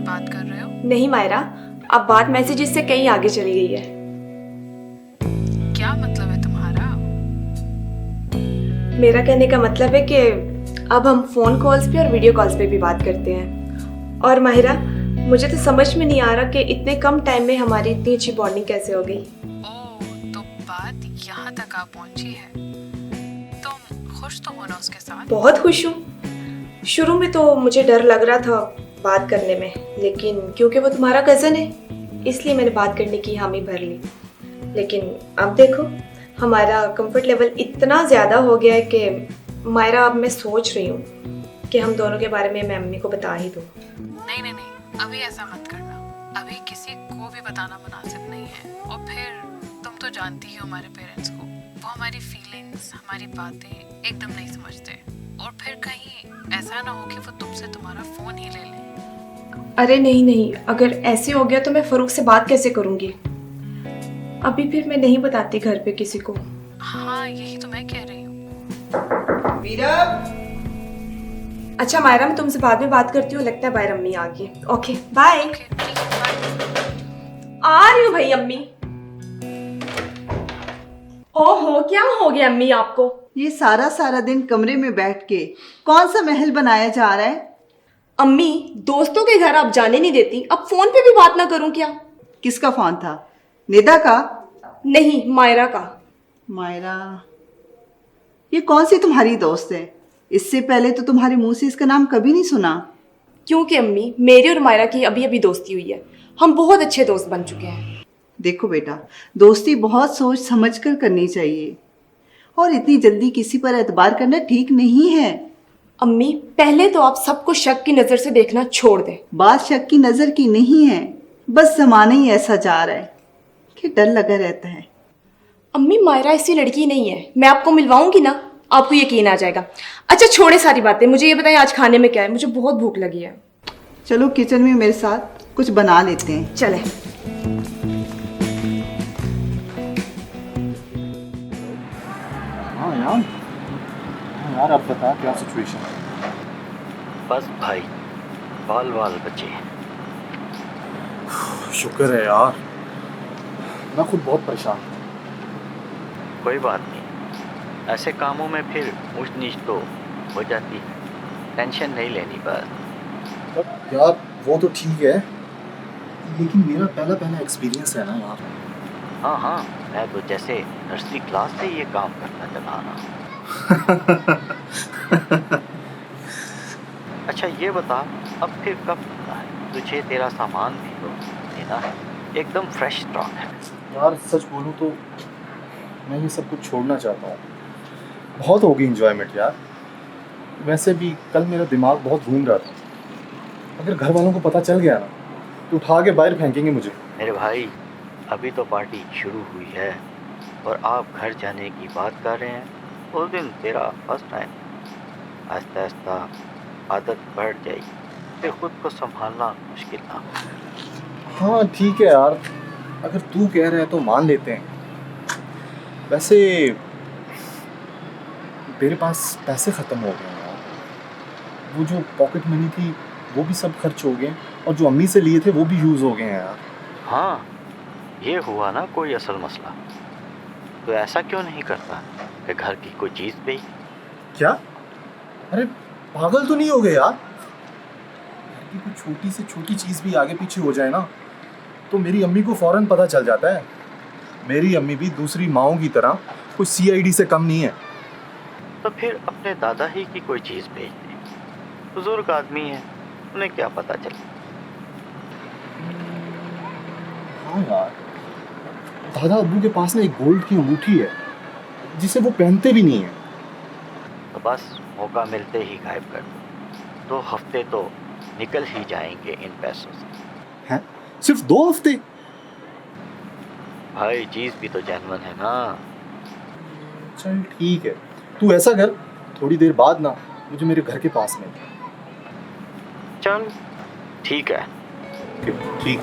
बात कर रहे हो? नहीं मायरा, अब बात मैसेजेस से कहीं आगे चली गई है। क्या मतलब है तुम्हारा? मेरा कहने का मतलब है कि अब हम फोन कॉल्स पे और वीडियो कॉल्स पे भी बात करते हैं। और माहिरा, मुझे तो समझ में नहीं आ रहा कि इतने कम टाइम में हमारी इतनी अच्छी बॉन्डिंग कैसे हो गई। ओह, तो बात यहाँ तक आ पहुँची है। तुम खुश तो हो ना उसके साथ? बहुत खुश हूँ। शुरू में तो मुझे डर लग रहा था बात करने में, लेकिन क्योंकि वो तुम्हारा कज़न है इसलिए मैंने बात करने की हामी भर ली। लेकिन अब देखो, हमारा कंफर्ट लेवल इतना ज़्यादा हो गया है कि मायरा, अब मैं सोच रही हूँ कि हम दोनों के बारे में मैं मम्मी को बता ही दूँ। नहीं नहीं नहीं, अभी ऐसा मत करना। अभी किसी को भी बताना मुनासिब नहीं है। और फिर तुम तो जानती ही हो हमारे पेरेंट्स को, वो हमारी फीलिंग्स, हमारी बातें एकदम नहीं समझते। और फिर कहीं ऐसा ना हो कि वो तुमसे तुम्हारा फ़ोन ही ले लें। अरे नहीं नहीं, अगर ऐसे हो गया तो मैं फरूक से बात कैसे करूँगी? अभी फिर मैं नहीं बताती घर पे किसी को। हाँ, यही तो मैं कह रही हूँ। मीरा, अच्छा मायरा, मैं तुमसे बाद में बात करती हूँ। लगता है बाहर अम्मी आ गई। Okay bye. ओके, ठीक है, बाय। आ रही हूँ भाई अम्मी। ओहो, क्या हो गया अम्मी आपको? ये सारा सारा दिन कमरे में बैठ के कौन सा महल बनाया जा रहा है? अम्मी, दोस्तों के घर आप जाने नहीं देती, अब फोन पे भी बात ना करूं क्या? किसका फोन था? निदा का? नहीं, मायरा का। मायरा, ये कौन सी तुम्हारी दोस्त है? इससे पहले तो तुम्हारे मुंह से इसका नाम कभी नहीं सुना। क्योंकि अम्मी, मेरी और मायरा की अभी अभी दोस्ती हुई है। हम बहुत अच्छे दोस्त बन चुके हैं। देखो बेटा, दोस्ती बहुत सोच समझ कर करनी चाहिए और इतनी जल्दी किसी पर एतबार करना ठीक नहीं है। अम्मी, पहले तो आप सबको शक की नजर से देखना छोड़ दें। बात शक की नजर की नहीं है, बस जमाना ही ऐसा जा रहा है कि डर लगा रहता है। अम्मी, मायरा ऐसी लड़की नहीं है। मैं आपको मिलवाऊंगी ना, आपको यकीन आ जाएगा। अच्छा छोड़े सारी बातें, मुझे ये बताएं आज खाने में क्या है? मुझे बहुत भूख लगी है। चलो किचन में मेरे साथ कुछ बना लेते हैं। चले। हाँ यार अब बता क्या सिचुएशन है? बस भाई, बाल बाल बचे हैं। शुक्र है यार, मैं खुद बहुत परेशान हूँ। कोई बात नहीं, ऐसे कामों में फिर ऊंच नीच तो हो जाती है। टेंशन नहीं लेनी बस। अब यार वो तो ठीक है, लेकिन मेरा पहला पहला एक्सपीरियंस है ना यार। हाँ, मैं तो जैसे नर्सरी क्लास से ये काम करता चला आ रहा हूँ। अच्छा ये बता, अब फिर कब करना है? तुझे तेरा सामान भी तो लेना है, एकदम फ्रेश स्टॉक है। यार सच बोलूँ तो मैं ये सब कुछ छोड़ना चाहता हूँ। बहुत होगी इंजॉयमेंट यार। वैसे भी कल मेरा दिमाग बहुत घूम रहा था। अगर घर वालों को पता चल गया ना तो उठा के बाहर फेंकेंगे मुझे। मेरे भाई, अभी तो पार्टी शुरू हुई है और आप घर जाने की बात कर रहे हैं। उस दिन तेरा फर्स्ट टाइम, आहिस्ता आहिस्ता आदत बढ़ जाएगी, फिर खुद को संभालना मुश्किल ना हो। हाँ ठीक है यार, अगर तू कह रहा है तो मान लेते हैं। वैसे मेरे पास पैसे ख़त्म हो गए हैं यार। वो जो पॉकेट मनी थी वो भी सब खर्च हो गए और जो अम्मी से लिए थे वो भी यूज़ हो गए हैं यार। हाँ, ये हुआ ना कोई असल मसला। तो ऐसा क्यों नहीं करता कि घर की कोई चीज़ बेच? क्या? अरे पागल तो नहीं हो गए यार? घर की कोई छोटी से छोटी चीज़ भी आगे पीछे हो जाए ना तो मेरी अम्मी को फ़ौरन पता चल जाता है। मेरी अम्मी भी दूसरी माओं की तरह कोई CID से कम नहीं है। तो फिर अपने दादा ही की कोई चीज़ बेच दे। बुजुर्ग आदमी है, उन्हें क्या पता चले। हाँ यार, दादा अब्बू के पास ना एक गोल्ड की अंगूठी है जिसे वो पहनते भी नहीं है। तो बस मौका मिलते ही गायब कर दो। 2 हफ्ते तो निकल ही जाएंगे इन पैसों से। हैं? सिर्फ 2 हफ्ते? भाई चीज़ भी तो जेन्युइन है ना। चल ठीक है, तू ऐसा कर, थोड़ी देर बाद ना मुझे मेरे घर के पास में। चल ठीक है। ठीक।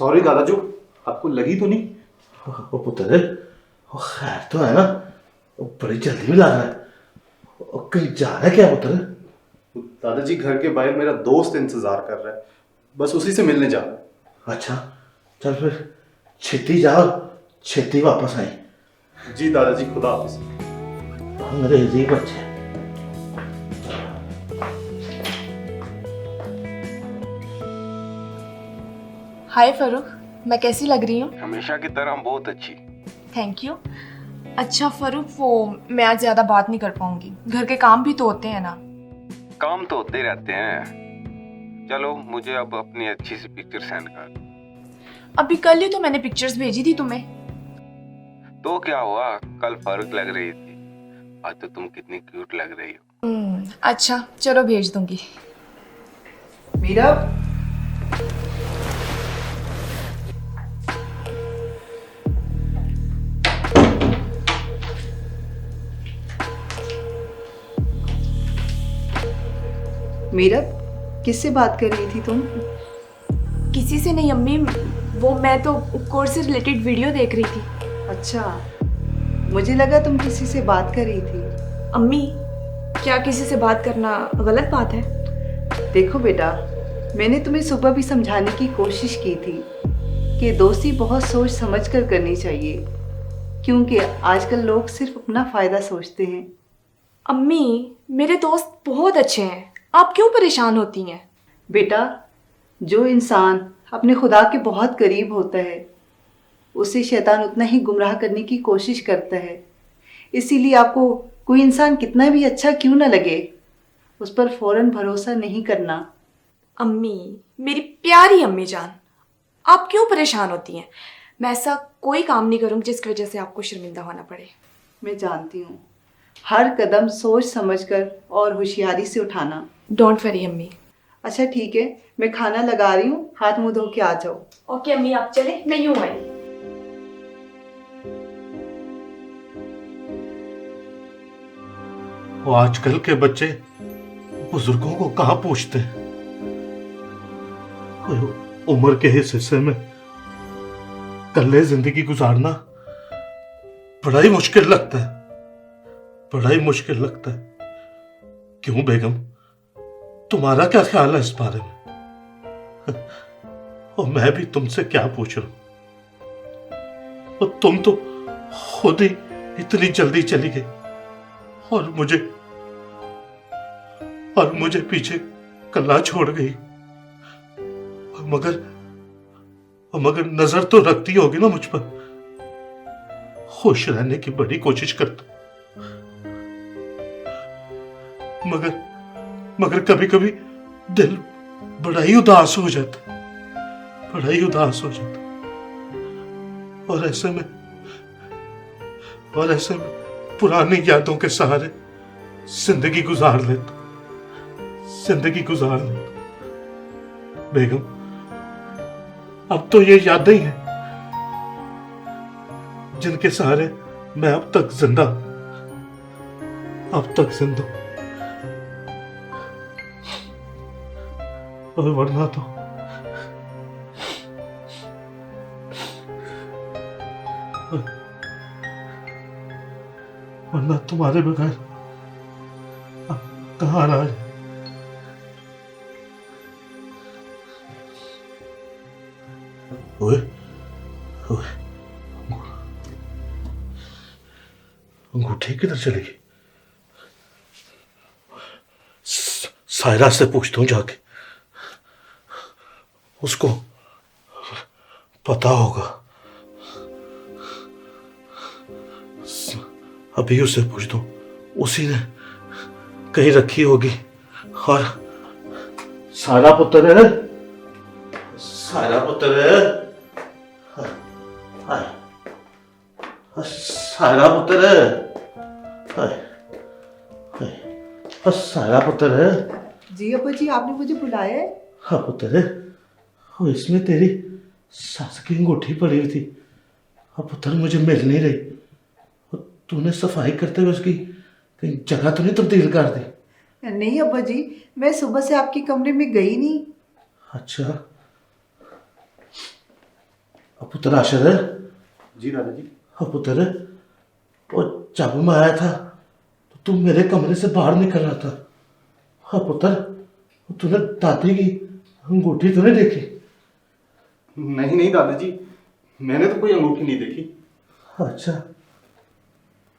सॉरी दादाजू, आपको लगी तो नहीं? ओ पुत्र, ओ खैर तो है ना? ओ बड़ी जल्दी भी लग रहा है। ओ कहीं जा रहा है क्या पुत्र? दादाजी घर के बाहर मेरा दोस्त इंतजार कर रहा है, बस उसी से मिलने जा रहा है। अच्छा चल फिर छेती जाओ, छेती वापस आए। जी दादाजी, खुदा हाफिज। अंग्रेजी बच्चे। हाय फरूख, मैं कैसी लग रही हूँ? हमेशा की तरह बहुत अच्छी। Thank you. अच्छा फरूख, वो मैं आज ज़्यादा बात नहीं कर पाऊंगी, घर के काम भी तो होते हैं ना। काम तो होते रहते हैं। चलो मुझे अब अपनी अच्छी सी पिक्चर सेंड कर। अभी कल ही तो मैंने पिक्चर्स भेजी थी तुम्हें। तो क्या हुआ, कल फर्क लग रही थी, आज तो तुम कितनी क्यूट लग रही हो। अच्छा चलो भेज दूंगी। मीरा, मीरा, किससे बात कर रही थी तुम? किसी से नहीं अम्मी, वो मैं तो कोर्स से रिलेटेड वीडियो देख रही थी। अच्छा, मुझे लगा तुम किसी से बात कर रही थी। अम्मी, क्या किसी से बात करना गलत बात है? देखो बेटा, मैंने तुम्हें सुबह भी समझाने की कोशिश की थी कि दोस्ती बहुत सोच समझ कर करनी चाहिए, क्योंकि आजकल लोग सिर्फ अपना फ़ायदा सोचते हैं। अम्मी, मेरे दोस्त बहुत अच्छे हैं, आप क्यों परेशान होती हैं? बेटा, जो इंसान अपने खुदा के बहुत करीब होता है उसे शैतान उतना ही गुमराह करने की कोशिश करता है। इसीलिए आपको कोई इंसान कितना भी अच्छा क्यों ना लगे, उस पर फौरन भरोसा नहीं करना। अम्मी, मेरी प्यारी अम्मी जान, आप क्यों परेशान होती हैं? मैं ऐसा कोई काम नहीं करूँगी जिसकी वजह से आपको शर्मिंदा होना पड़े। मैं जानती हूँ, हर कदम सोच समझकर और होशियारी से उठाना। डोंट वरी अम्मी। अच्छा ठीक है, मैं खाना लगा रही हूँ, हाथ मुंह धो के आ जाओ। ओके अम्मी, आप चले, मैं यूँ आई। वो आजकल के बच्चे बुजुर्गों को कहाँ पूछते हैं। कोई उम्र के इस हिस्से में अकेले जिंदगी गुजारना बड़ा ही मुश्किल लगता है, बड़ा ही मुश्किल लगता है। क्यों बेगम, तुम्हारा क्या ख्याल है इस बारे में? और मैं भी तुमसे क्या पूछ रहा हूं, और तुम तो खुद ही इतनी जल्दी चली गई और मुझे पीछे कल्ला छोड़ गई। मगर नजर तो रखती होगी ना मुझ पर। खुश रहने की बड़ी कोशिश करता, मगर कभी कभी दिल बड़ा ही उदास हो जाता, बड़ा ही उदास हो जाता। और ऐसे में पुरानी यादों के सहारे जिंदगी गुजार लेता। बेगम, अब तो ये यादें ही हैं जिनके सहारे मैं अब तक जिंदा और वरना तुम्हारे बगैर अब कहाँ रहा है। ओए, अंगूठी किधर चली गई? सायरा से पूछता हूँ जाके, उसको पता होगा। अभी उसे पूछ दो, उसी ने कहीं रखी होगी। और सायरा पुत्र है, सायरा पुत्र है, सायरा पुत्र है, सायरा पुत्र है। जी अब्बा जी, आपने मुझे बुलाया है? हाँ पुत्र है, और इसमें तेरी सास की अंगूठी पड़ी हुई थी। अब पुत्र मुझे मिल नहीं रही, और तूने सफाई करते हुए उसकी कहीं जगह तो नहीं तब्दील कर दी? नहीं अब्बा जी, मैं सुबह से आपके कमरे में गई नहीं। अच्छा, पुत्र आशर है। जी दादाजी। हाँ पुत्र, वो जब मैं आया था तो तुम मेरे कमरे से बाहर निकल रहा था। हाँ पुत्र, तूने दादी की अंगूठी तो नहीं देखी? नहीं नहीं दादाजी, मैंने तो कोई अंगूठी नहीं देखी। अच्छा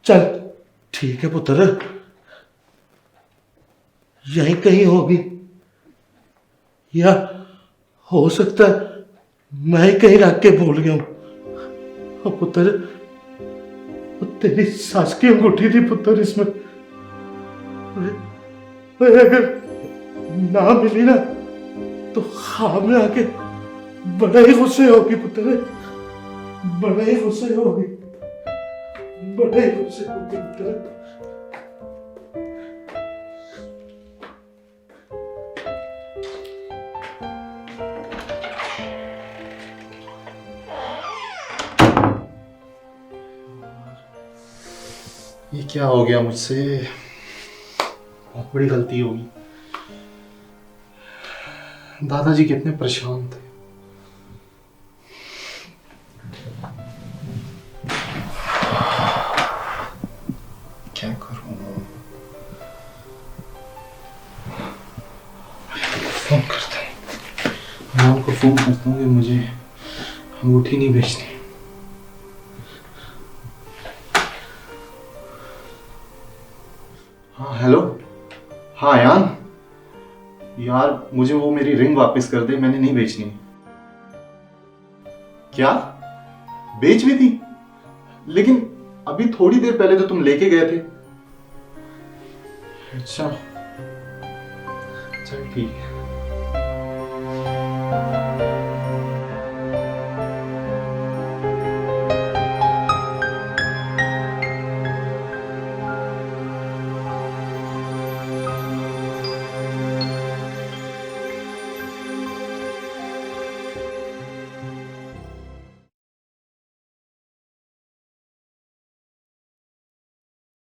चल ठीक है पुत्र, यहीं कहीं होगी, या हो सकता है मैं ही कहीं रख के भूल गया हूं। हाँ पुत्र, वो तेरी सास की अंगूठी थी पुत्र इसमें। मैं अगर ना मिली ना तो हाँ में आके बड़ा ही गुस्से होगी पुत्र, बड़ा ही गुस्से होगी, बड़ा ही गुस्से होगी पुत्र। ये क्या हो गया मुझसे? बहुत बड़ी गलती होगी। दादाजी कितने परेशान थे। क्या करूं? फोन करता हूँ, मैं उनको फोन करता हूँ कि मुझे अंगूठी नहीं बेचनी। हाँ हेलो। हाँ यान, यार मुझे वो मेरी रिंग वापस कर दे, मैंने नहीं बेचनी। क्या बेच भी थी? लेकिन अभी थोड़ी देर पहले तो तुम लेके गए थे। अच्छा चल ठीक है।